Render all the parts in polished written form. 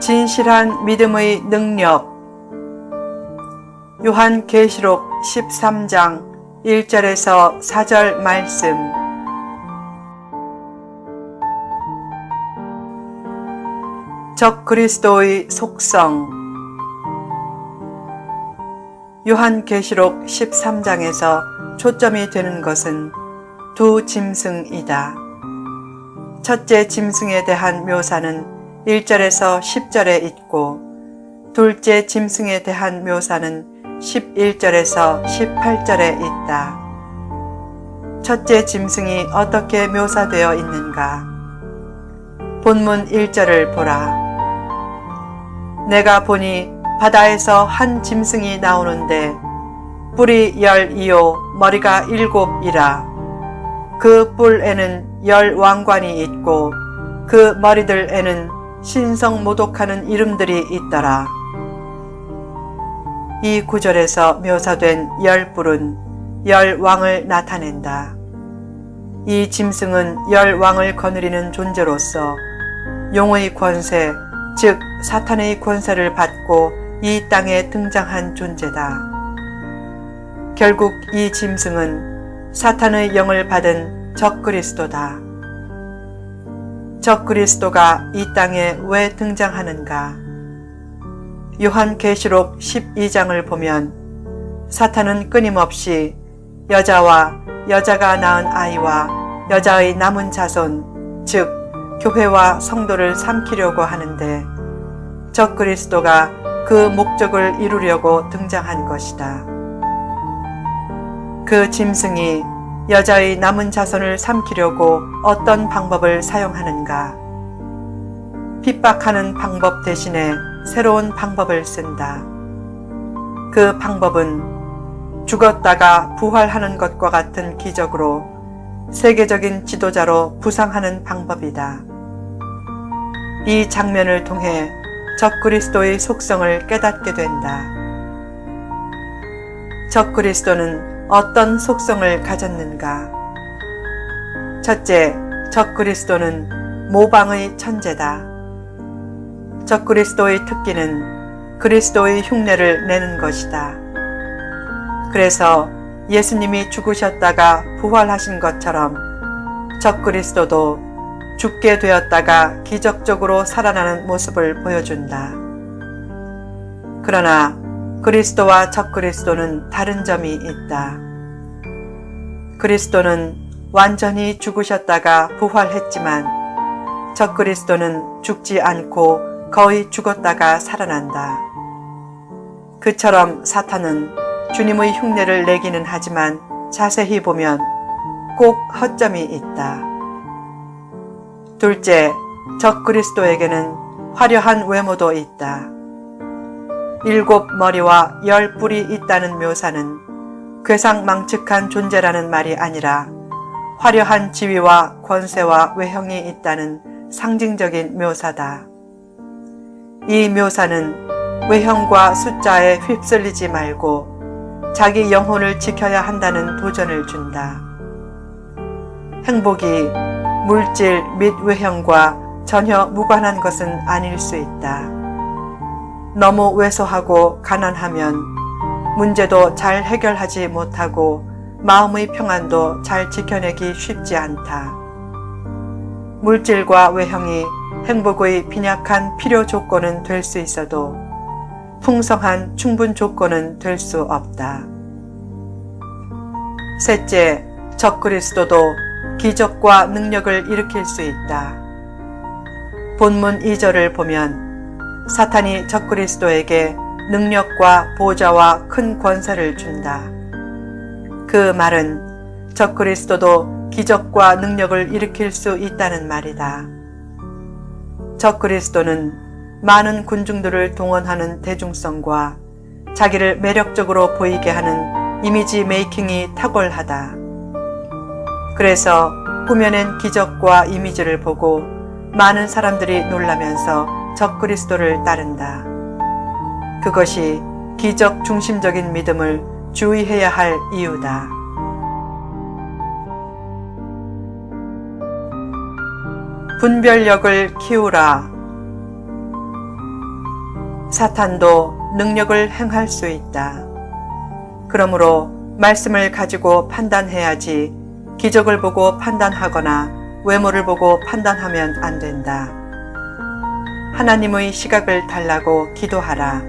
진실한 믿음의 능력. 요한계시록 13장 1절에서 4절 말씀. 적그리스도의 속성. 요한계시록 13장에서 초점이 되는 것은 두 짐승이다. 첫째 짐승에 대한 묘사는 1절에서 10절에 있고, 둘째 짐승에 대한 묘사는 11절에서 18절에 있다. 첫째 짐승이 어떻게 묘사되어 있는가? 본문 1절을 보라. 내가 보니 바다에서 한 짐승이 나오는데 뿔이 12요 머리가 7이라. 그 뿔에는 10왕관이 있고 그 머리들에는 신성모독하는 이름들이 있더라. 이 구절에서 묘사된 10뿔은 10왕을 나타낸다. 이 짐승은 10왕을 거느리는 존재로서 용의 권세, 즉 사탄의 권세를 받고 이 땅에 등장한 존재다. 결국 이 짐승은 사탄의 영을 받은 적그리스도다. 적그리스도가 이 땅에 왜 등장하는가? 요한계시록 12장을 보면 사탄은 끊임없이 여자와 여자가 낳은 아이와 여자의 남은 자손, 즉 교회와 성도를 삼키려고 하는데 적그리스도가 그 목적을 이루려고 등장한 것이다. 그 짐승이 여자의 남은 자손을 삼키려고 어떤 방법을 사용하는가? 핍박하는 방법 대신에 새로운 방법을 쓴다. 그 방법은 죽었다가 부활하는 것과 같은 기적으로 세계적인 지도자로 부상하는 방법이다. 이 장면을 통해 적그리스도의 속성을 깨닫게 된다. 적그리스도는 어떤 속성을 가졌는가? 첫째, 적그리스도는 모방의 천재다. 적그리스도의 특기는 그리스도의 흉내를 내는 것이다. 그래서 예수님이 죽으셨다가 부활하신 것처럼 적그리스도도 죽게 되었다가 기적적으로 살아나는 모습을 보여준다. 그러나 그리스도와 적그리스도는 다른 점이 있다. 그리스도는 완전히 죽으셨다가 부활했지만 적그리스도는 죽지 않고 거의 죽었다가 살아난다. 그처럼 사탄은 주님의 흉내를 내기는 하지만 자세히 보면 꼭 허점이 있다. 둘째, 적그리스도에게는 화려한 외모도 있다. 7머리와 10뿔이 있다는 묘사는 괴상망측한 존재라는 말이 아니라 화려한 지위와 권세와 외형이 있다는 상징적인 묘사다. 이 묘사는 외형과 숫자에 휩쓸리지 말고 자기 영혼을 지켜야 한다는 도전을 준다. 행복이 물질 및 외형과 전혀 무관한 것은 아닐 수 있다. 너무 왜소하고 가난하면 문제도 잘 해결하지 못하고 마음의 평안도 잘 지켜내기 쉽지 않다. 물질과 외형이 행복의 빈약한 필요 조건은 될 수 있어도 풍성한 충분 조건은 될 수 없다. 셋째, 적그리스도도 기적과 능력을 일으킬 수 있다. 본문 2절을 보면 사탄이 적그리스도에게 능력과 보좌와 큰 권세를 준다. 그 말은 적그리스도도 기적과 능력을 일으킬 수 있다는 말이다. 적그리스도는 많은 군중들을 동원하는 대중성과 자기를 매력적으로 보이게 하는 이미지 메이킹이 탁월하다. 그래서 꾸며낸 기적과 이미지를 보고 많은 사람들이 놀라면서 적그리스도를 따른다. 그것이 기적 중심적인 믿음을 주의해야 할 이유다. 분별력을 키우라. 사탄도 능력을 행할 수 있다. 그러므로 말씀을 가지고 판단해야지 기적을 보고 판단하거나 외모를 보고 판단하면 안 된다. 하나님의 시각을 달라고 기도하라.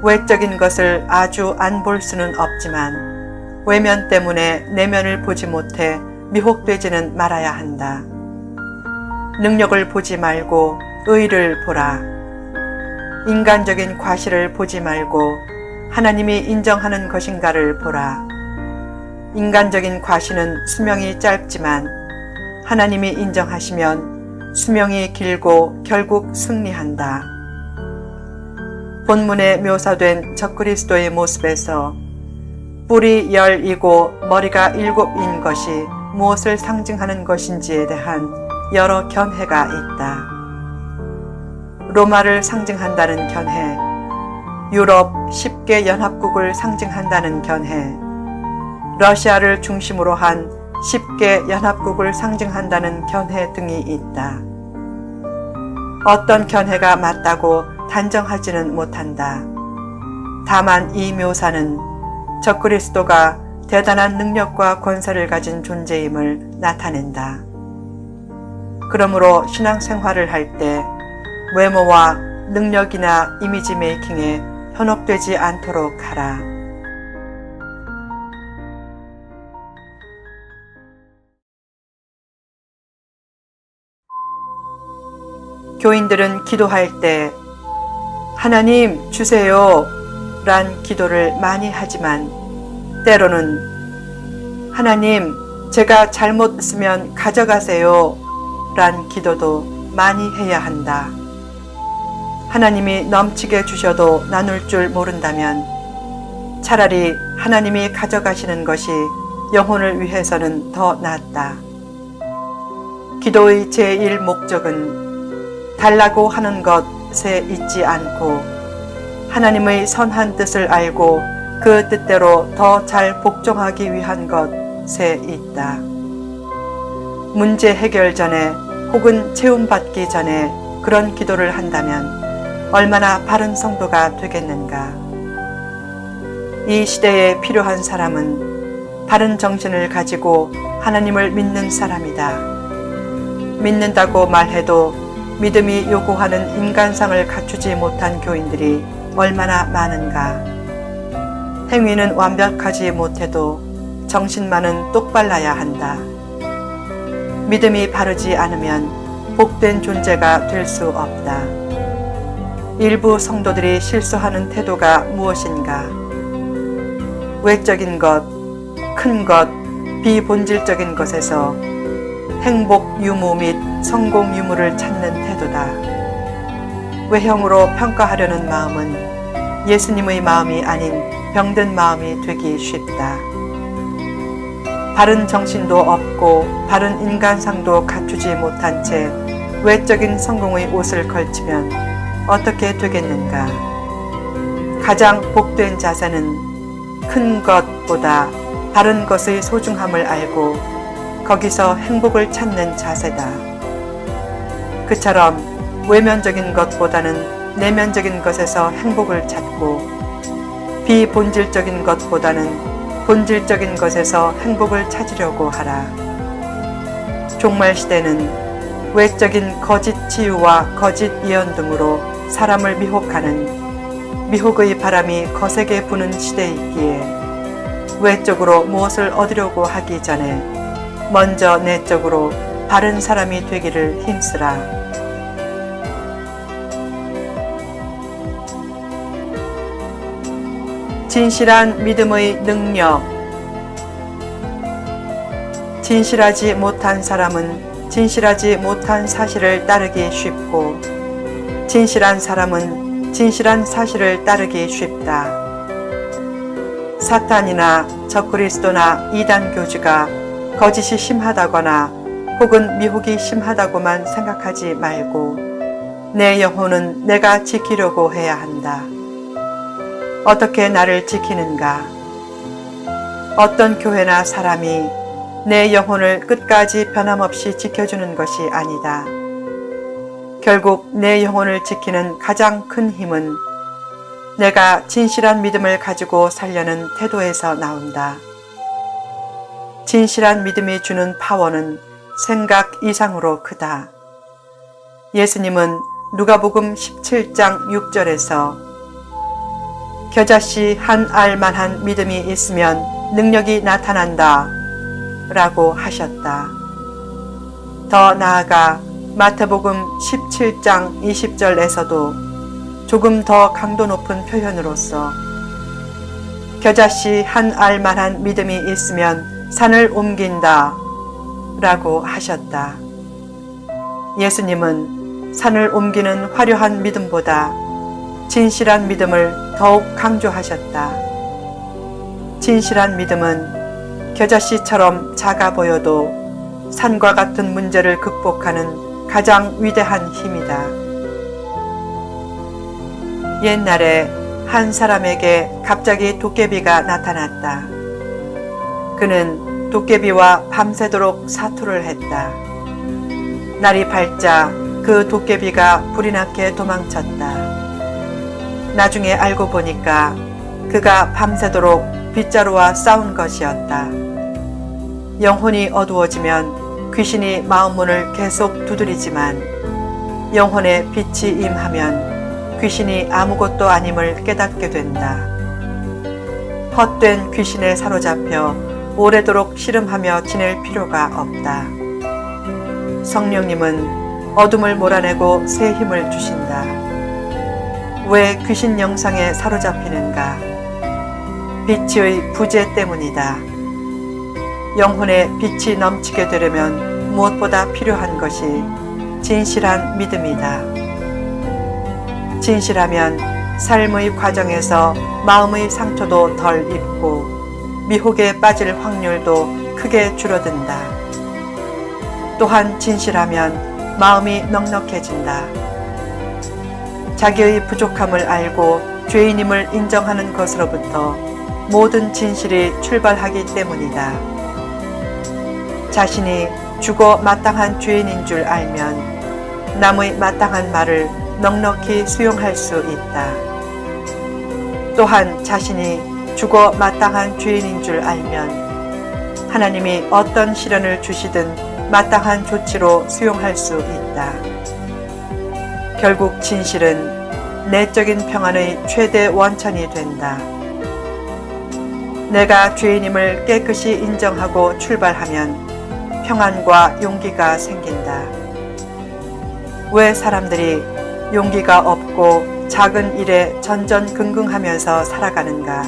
외적인 것을 아주 안 볼 수는 없지만 외면 때문에 내면을 보지 못해 미혹되지는 말아야 한다. 능력을 보지 말고 의를 보라. 인간적인 과실을 보지 말고 하나님이 인정하는 것인가를 보라. 인간적인 과실은 수명이 짧지만 하나님이 인정하시면 수명이 길고 결국 승리한다. 본문에 묘사된 적그리스도의 모습에서 뿔이 10이고 머리가 7인 것이 무엇을 상징하는 것인지에 대한 여러 견해가 있다. 로마를 상징한다는 견해, 유럽 10개 연합국을 상징한다는 견해, 러시아를 중심으로 한 10개 연합국을 상징한다는 견해 등이 있다. 어떤 견해가 맞다고 단정하지는 못한다. 다만 이 묘사는 적그리스도가 대단한 능력과 권세를 가진 존재임을 나타낸다. 그러므로 신앙생활을 할 때 외모와 능력이나 이미지 메이킹에 현혹되지 않도록 하라. 교인들은 기도할 때 하나님 주세요 란 기도를 많이 하지만 때로는 하나님 제가 잘못 쓰면 가져가세요 란 기도도 많이 해야 한다. 하나님이 넘치게 주셔도 나눌 줄 모른다면 차라리 하나님이 가져가시는 것이 영혼을 위해서는 더 낫다. 기도의 제1 목적은 달라고 하는 것에 있지 않고 하나님의 선한 뜻을 알고 그 뜻대로 더 잘 복종하기 위한 것에 있다. 문제 해결 전에 혹은 체험받기 전에 그런 기도를 한다면 얼마나 바른 성도가 되겠는가. 이 시대에 필요한 사람은 바른 정신을 가지고 하나님을 믿는 사람이다. 믿는다고 말해도 믿음이 요구하는 인간상을 갖추지 못한 교인들이 얼마나 많은가. 행위는 완벽하지 못해도 정신만은 똑발라야 한다. 믿음이 바르지 않으면 복된 존재가 될 수 없다. 일부 성도들이 실수하는 태도가 무엇인가? 외적인 것, 큰 것, 비본질적인 것에서 행복 유무 및 성공 유무를 찾는 태도다. 외형으로 평가하려는 마음은 예수님의 마음이 아닌 병든 마음이 되기 쉽다. 바른 정신도 없고 바른 인간상도 갖추지 못한 채 외적인 성공의 옷을 걸치면 어떻게 되겠는가? 가장 복된 자세는 큰 것보다 바른 것의 소중함을 알고 거기서 행복을 찾는 자세다. 그처럼 외면적인 것보다는 내면적인 것에서 행복을 찾고 비본질적인 것보다는 본질적인 것에서 행복을 찾으려고 하라. 종말 시대는 외적인 거짓 치유와 거짓 예언 등으로 사람을 미혹하는 미혹의 바람이 거세게 부는 시대이기에 외적으로 무엇을 얻으려고 하기 전에 먼저 내적으로 바른 사람이 되기를 힘쓰라. 진실한 믿음의 능력. 진실하지 못한 사람은 진실하지 못한 사실을 따르기 쉽고 진실한 사람은 진실한 사실을 따르기 쉽다. 사탄이나 적그리스도나 이단 교주가 거짓이 심하다거나 혹은 미혹이 심하다고만 생각하지 말고 내 영혼은 내가 지키려고 해야 한다. 어떻게 나를 지키는가? 어떤 교회나 사람이 내 영혼을 끝까지 변함없이 지켜주는 것이 아니다. 결국 내 영혼을 지키는 가장 큰 힘은 내가 진실한 믿음을 가지고 살려는 태도에서 나온다. 진실한 믿음이 주는 파워는 생각 이상으로 크다. 예수님은 누가복음 17장 6절에서 겨자씨 한 알만한 믿음이 있으면 능력이 나타난다 라고 하셨다. 더 나아가 마태복음 17장 20절에서도 조금 더 강도 높은 표현으로서 겨자씨 한 알만한 믿음이 있으면 산을 옮긴다 라고 하셨다. 예수님은 산을 옮기는 화려한 믿음보다 진실한 믿음을 더욱 강조하셨다. 진실한 믿음은 겨자씨처럼 작아 보여도 산과 같은 문제를 극복하는 가장 위대한 힘이다. 옛날에 한 사람에게 갑자기 도깨비가 나타났다. 그는 도깨비와 밤새도록 사투를 했다. 날이 밝자 그 도깨비가 불이 나게 도망쳤다. 나중에 알고 보니까 그가 밤새도록 빗자루와 싸운 것이었다. 영혼이 어두워지면 귀신이 마음문을 계속 두드리지만 영혼의 빛이 임하면 귀신이 아무것도 아님을 깨닫게 된다. 헛된 귀신에 사로잡혀 오래도록 씨름하며 지낼 필요가 없다. 성령님은 어둠을 몰아내고 새 힘을 주신다. 왜 귀신 영상에 사로잡히는가? 빛의 부재 때문이다. 영혼의 빛이 넘치게 되려면 무엇보다 필요한 것이 진실한 믿음이다. 진실하면 삶의 과정에서 마음의 상처도 덜 입고 미혹에 빠질 확률도 크게 줄어든다. 또한 진실하면 마음이 넉넉해진다. 자기의 부족함을 알고 죄인임을 인정하는 것으로부터 모든 진실이 출발하기 때문이다. 자신이 죽어 마땅한 죄인인 줄 알면 남의 마땅한 말을 넉넉히 수용할 수 있다. 또한 자신이 죽어 마땅한 죄인인 줄 알면 하나님이 어떤 시련을 주시든 마땅한 조치로 수용할 수 있다. 결국 진실은 내적인 평안의 최대 원천이 된다. 내가 죄인임을 깨끗이 인정하고 출발하면 평안과 용기가 생긴다. 왜 사람들이 용기가 없고 작은 일에 전전긍긍하면서 살아가는가?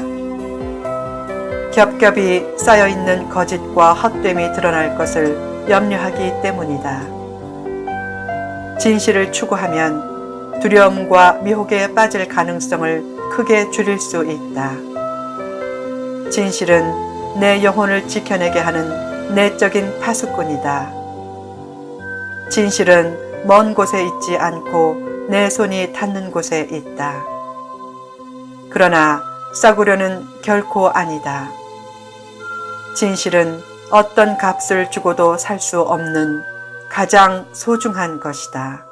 겹겹이 쌓여있는 거짓과 헛됨이 드러날 것을 염려하기 때문이다. 진실을 추구하면 두려움과 미혹에 빠질 가능성을 크게 줄일 수 있다. 진실은 내 영혼을 지켜내게 하는 내적인 파수꾼이다. 진실은 먼 곳에 있지 않고 내 손이 닿는 곳에 있다. 그러나 썩으려는 결코 아니다. 진실은 어떤 값을 주고도 살 수 없는 가장 소중한 것이다.